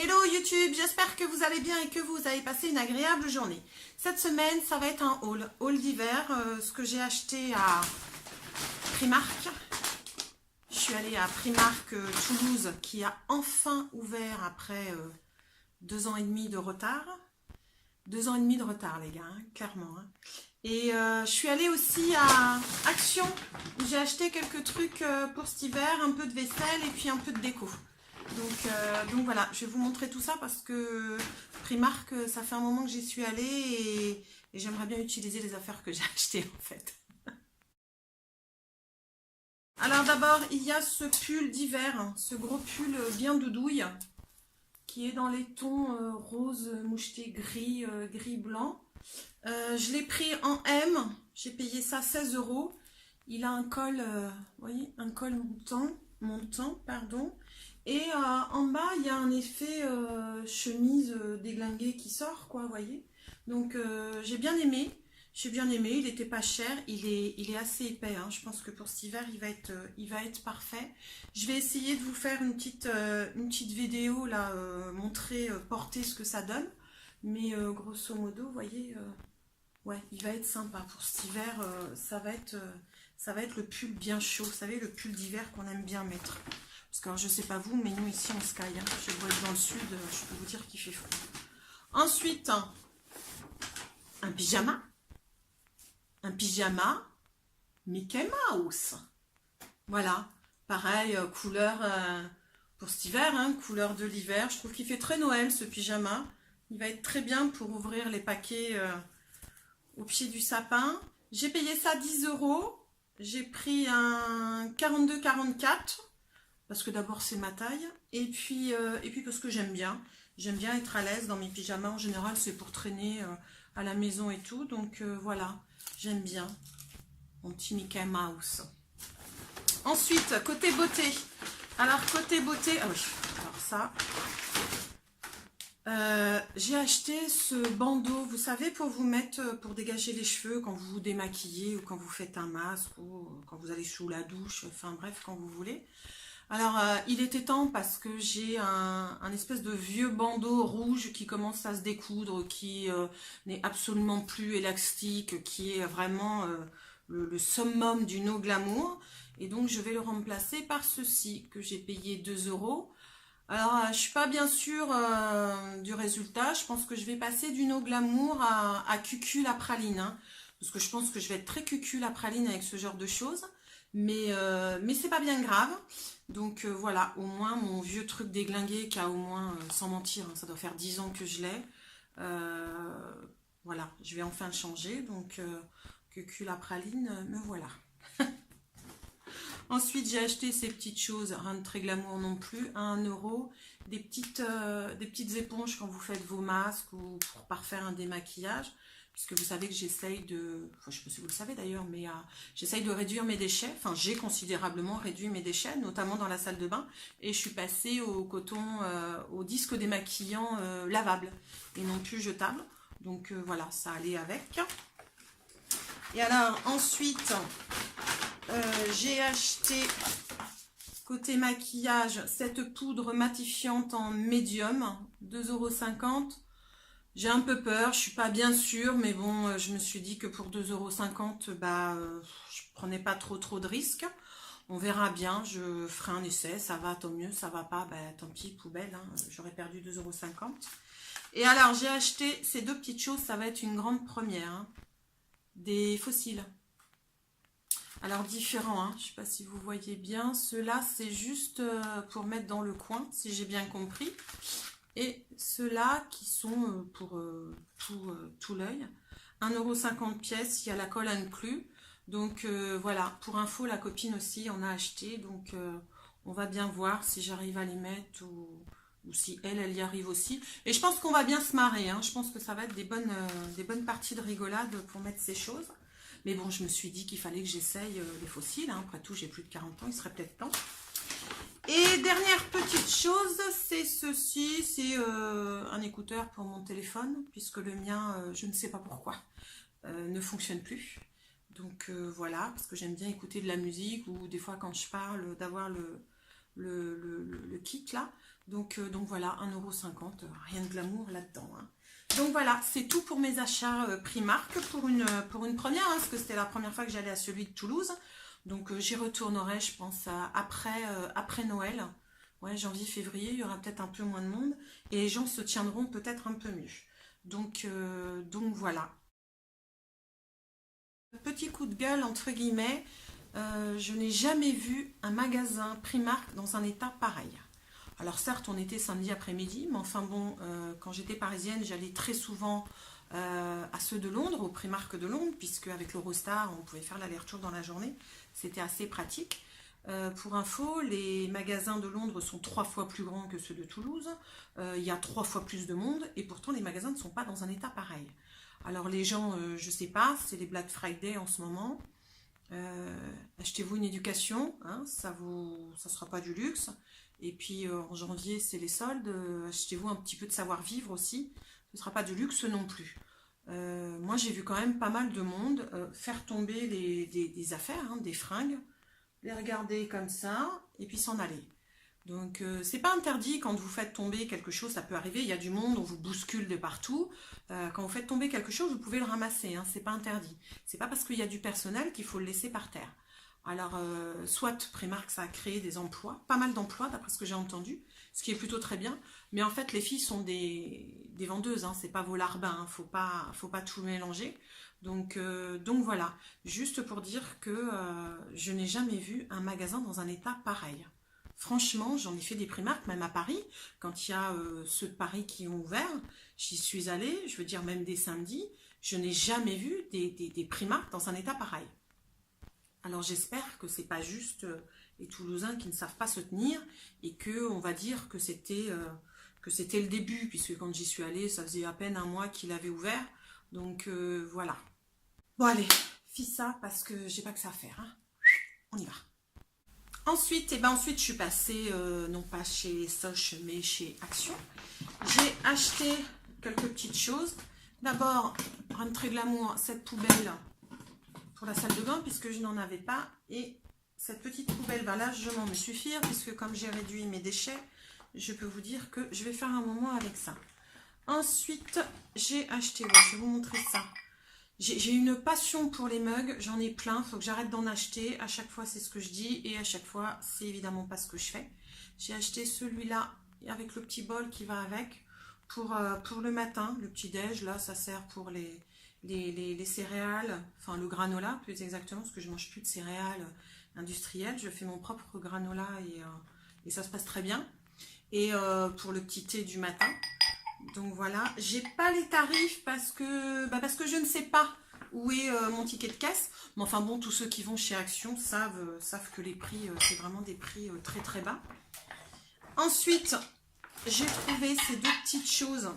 Hello YouTube, j'espère que vous allez bien et que vous avez passé une agréable journée. Cette semaine, ça va être un haul d'hiver, ce que j'ai acheté à Primark. Je suis allée à Primark Toulouse qui a enfin ouvert après 2 ans et demi de retard. 2 ans et demi de retard les gars, hein, clairement. Hein. Et je suis allée aussi à Action où j'ai acheté quelques trucs pour cet hiver, un peu de vaisselle et puis un peu de déco. Donc voilà, je vais vous montrer tout ça parce que Primark, ça fait un moment que j'y suis allée et j'aimerais bien utiliser les affaires que j'ai achetées en fait. Alors d'abord, il y a ce pull d'hiver, hein, ce gros pull bien doudouille qui est dans les tons rose, moucheté, gris, gris-blanc. Je l'ai pris en M, j'ai payé ça 16 €. Il a un col, vous voyez, un col montant, pardon. Et en bas, il y a un effet chemise déglinguée qui sort, quoi, vous voyez. Donc j'ai bien aimé, il n'était pas cher, il est assez épais, hein. Je pense que pour cet hiver, il va être parfait. Je vais essayer de vous faire une petite vidéo, là, montrer, porter ce que ça donne. Mais grosso modo, vous voyez, ouais, il va être sympa pour cet hiver, ça va être le pull bien chaud, vous savez, le pull d'hiver qu'on aime bien mettre. Parce que alors, je sais pas vous, mais nous ici en Sky, hein, je dois être dans le sud, je peux vous dire qu'il fait froid. Ensuite, un pyjama Mickey Mouse. Voilà, pareil, couleur pour cet hiver, hein, couleur de l'hiver. Je trouve qu'il fait très Noël ce pyjama. Il va être très bien pour ouvrir les paquets au pied du sapin. J'ai payé ça 10 €. J'ai pris un 42-44 parce que d'abord c'est ma taille et puis parce que j'aime bien. J'aime bien être à l'aise dans mes pyjamas. En général, c'est pour traîner à la maison et tout. Donc voilà, j'aime bien mon petit Mickey Mouse. Ensuite, côté beauté. Alors, côté beauté, ah oui, alors ça, j'ai acheté ce bandeau, vous savez, pour vous mettre, pour dégager les cheveux quand vous vous démaquillez ou quand vous faites un masque ou quand vous allez sous la douche, enfin bref, quand vous voulez. Alors, il était temps parce que j'ai un espèce de vieux bandeau rouge qui commence à se découdre, qui n'est absolument plus élastique, qui est vraiment le summum du no glamour. Et donc, je vais le remplacer par ceci que j'ai payé 2 €. Alors, je suis pas bien sûre du résultat. Je pense que je vais passer du no glamour à cucul à praline. Hein, parce que je pense que je vais être très cucul à praline avec ce genre de choses. Mais c'est pas bien grave. Donc voilà, au moins mon vieux truc déglingué qui a au moins, sans mentir, hein, ça doit faire 10 ans que je l'ai. Voilà, je vais enfin le changer. Donc cucul à praline, me voilà. Ensuite, j'ai acheté ces petites choses, rien de très glamour non plus, à 1 €, des petites éponges quand vous faites vos masques ou pour parfaire un démaquillage, puisque vous savez que j'essaye de, enfin, je ne sais pas si vous le savez d'ailleurs, mais j'essaye de réduire mes déchets, enfin j'ai considérablement réduit mes déchets, notamment dans la salle de bain, et je suis passée au coton, au disque démaquillant lavable, et non plus jetable, donc voilà, ça allait avec. Et alors ensuite, j'ai acheté côté maquillage cette poudre matifiante en médium, 2,50 €. J'ai un peu peur, je suis pas bien sûre, mais bon, je me suis dit que pour 2,50 €, bah, je prenais pas trop de risques. On verra bien, je ferai un essai, ça va, tant mieux, ça va pas, bah, tant pis, poubelle, hein, j'aurais perdu 2,50 €. Et alors, j'ai acheté ces deux petites choses, ça va être une grande première, hein, des fossiles. Alors différents, hein. Je ne sais pas si vous voyez bien. Ceux-là, c'est juste pour mettre dans le coin, si j'ai bien compris. Et ceux-là qui sont pour tout l'œil. 1,50 € pièce, il y a la colle inclus. Donc voilà, pour info, la copine aussi en a acheté. Donc on va bien voir si j'arrive à les mettre ou si elle y arrive aussi. Et je pense qu'on va bien se marrer. Hein. Je pense que ça va être des bonnes parties de rigolade pour mettre ces choses. Mais bon, je me suis dit qu'il fallait que j'essaye les fossiles. Hein. Après tout, j'ai plus de 40 ans, il serait peut-être temps. Et dernière petite chose, c'est ceci. C'est un écouteur pour mon téléphone, puisque le mien, je ne sais pas pourquoi, ne fonctionne plus. Donc voilà, parce que j'aime bien écouter de la musique, ou des fois quand je parle, d'avoir le le kit là. Donc voilà, 1,50 €, rien de glamour là-dedans. Hein. Donc voilà, c'est tout pour mes achats Primark pour une première, hein, parce que c'était la première fois que j'allais à celui de Toulouse. Donc j'y retournerai, je pense, après Noël. Ouais, janvier, février, il y aura peut-être un peu moins de monde et les gens se tiendront peut-être un peu mieux. Donc voilà. Petit coup de gueule, entre guillemets, je n'ai jamais vu un magasin Primark dans un état pareil. Alors certes, on était samedi après-midi, mais enfin bon, quand j'étais parisienne, j'allais très souvent à ceux de Londres, au Primark de Londres, puisque avec l'Eurostar, on pouvait faire l'aller-retour dans la journée. C'était assez pratique. Pour info, les magasins de Londres sont 3 fois plus grands que ceux de Toulouse. Il y a 3 fois plus de monde, et pourtant les magasins ne sont pas dans un état pareil. Alors les gens, je ne sais pas, c'est les Black Friday en ce moment. Achetez-vous une éducation, hein, ça sera pas du luxe. Et puis en janvier, c'est les soldes. Achetez-vous un petit peu de savoir-vivre aussi. Ce ne sera pas du luxe non plus. Moi, j'ai vu quand même pas mal de monde faire tomber des affaires, hein, des fringues, les regarder comme ça, et puis s'en aller. Donc, c'est pas interdit quand vous faites tomber quelque chose, ça peut arriver, il y a du monde, on vous bouscule de partout. Quand vous faites tomber quelque chose, vous pouvez le ramasser, hein, c'est pas interdit. C'est pas parce qu'il y a du personnel qu'il faut le laisser par terre. Alors, soit Primark, ça a créé des emplois, pas mal d'emplois d'après ce que j'ai entendu, ce qui est plutôt très bien. Mais en fait, les filles sont des vendeuses, hein, c'est pas vos larbins, hein, faut pas tout mélanger. Donc voilà, juste pour dire que je n'ai jamais vu un magasin dans un état pareil. Franchement, j'en ai fait des Primark, même à Paris, quand il y a ceux de Paris qui ont ouvert, j'y suis allée, je veux dire même des samedis, je n'ai jamais vu des Primark dans un état pareil. Alors j'espère que c'est pas juste les Toulousains qui ne savent pas se tenir et que on va dire que c'était le début, puisque quand j'y suis allée, ça faisait à peine un mois qu'il avait ouvert. Donc voilà. Bon allez, fais ça parce que j'ai pas que ça à faire. Hein. On y va. Ensuite, je suis passée non pas chez Soch mais chez Action. J'ai acheté quelques petites choses. D'abord, un très glamour, cette poubelle pour la salle de bain puisque je n'en avais pas, et cette petite poubelle va largement me suffire puisque comme j'ai réduit mes déchets, je peux vous dire que je vais faire un moment avec ça. Ensuite, j'ai acheté, ouais, je vais vous montrer ça. J'ai une passion pour les mugs, j'en ai plein, il faut que j'arrête d'en acheter. À chaque fois, c'est ce que je dis et à chaque fois, c'est évidemment pas ce que je fais. J'ai acheté celui-là avec le petit bol qui va avec pour le matin, le petit-déj. Là, ça sert pour les céréales, enfin le granola plus exactement, parce que je mange plus de céréales industrielles. Je fais mon propre granola et ça se passe très bien. Et pour le petit thé du matin. Donc voilà, j'ai pas les tarifs parce que je ne sais pas où est mon ticket de caisse. Mais enfin bon, tous ceux qui vont chez Action savent que les prix, c'est vraiment des prix très très bas. Ensuite, j'ai trouvé ces deux petites choses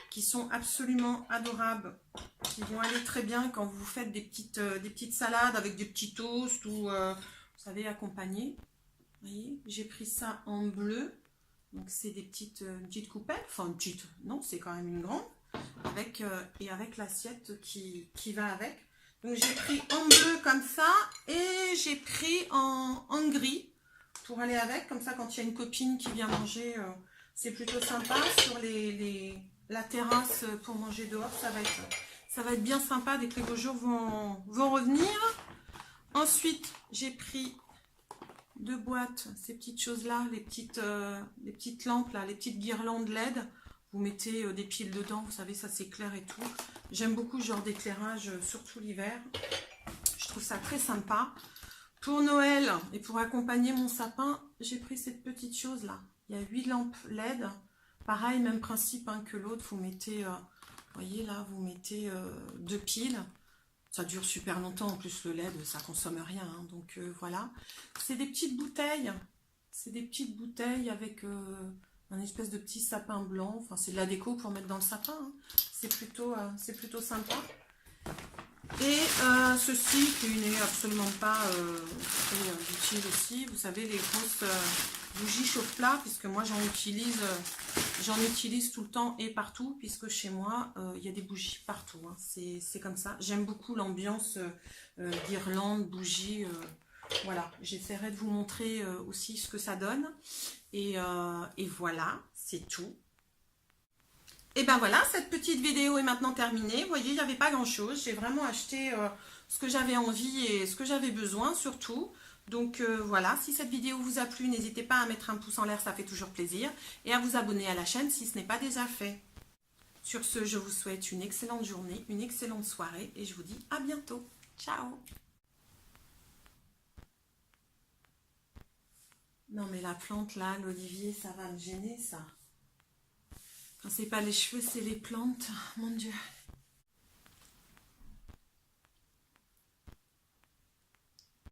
qui sont absolument adorables, qui vont aller très bien quand vous faites des petites salades avec des petits toasts ou, vous savez, accompagner. Vous voyez, j'ai pris ça en bleu. Donc c'est des une petite coupelle, enfin une petite, non c'est quand même une grande, avec l'assiette qui va avec. Donc j'ai pris en bleu comme ça et j'ai pris en gris pour aller avec, comme ça quand il y a une copine qui vient manger, c'est plutôt sympa. Sur la terrasse pour manger dehors, ça va être bien sympa dès que les beaux jours vont revenir. Ensuite j'ai pris deux boîtes, ces petites choses-là, les petites lampes, là, les petites guirlandes LED. Vous mettez des piles dedans, vous savez, ça s'éclaire et tout. J'aime beaucoup ce genre d'éclairage, surtout l'hiver. Je trouve ça très sympa. Pour Noël et pour accompagner mon sapin, j'ai pris cette petite chose-là. Il y a 8 lampes LED. Pareil, même principe hein, que l'autre. Vous mettez, vous voyez là, vous mettez 2 piles. Ça dure super longtemps, en plus le LED, ça consomme rien, hein. Donc voilà. C'est des petites bouteilles, avec un espèce de petit sapin blanc, enfin c'est de la déco pour mettre dans le sapin, hein. C'est plutôt sympa. Et ceci qui n'est absolument pas très utile aussi, vous savez les grosses bougies chauffe-plat, puisque moi j'en utilise tout le temps et partout, puisque chez moi il y a des bougies partout, hein. C'est comme ça. J'aime beaucoup l'ambiance guirlande, bougie, Voilà, j'essaierai de vous montrer aussi ce que ça donne. Et voilà, c'est tout. Et ben voilà, cette petite vidéo est maintenant terminée. Vous voyez, il n'y avait pas grand chose. J'ai vraiment acheté ce que j'avais envie et ce que j'avais besoin surtout. Donc voilà, si cette vidéo vous a plu, n'hésitez pas à mettre un pouce en l'air, ça fait toujours plaisir. Et à vous abonner à la chaîne si ce n'est pas déjà fait. Sur ce, je vous souhaite une excellente journée, une excellente soirée et je vous dis à bientôt. Ciao! Non mais la plante là, l'olivier, ça va me gêner ça. Quand c'est pas les cheveux, c'est les plantes. Mon Dieu.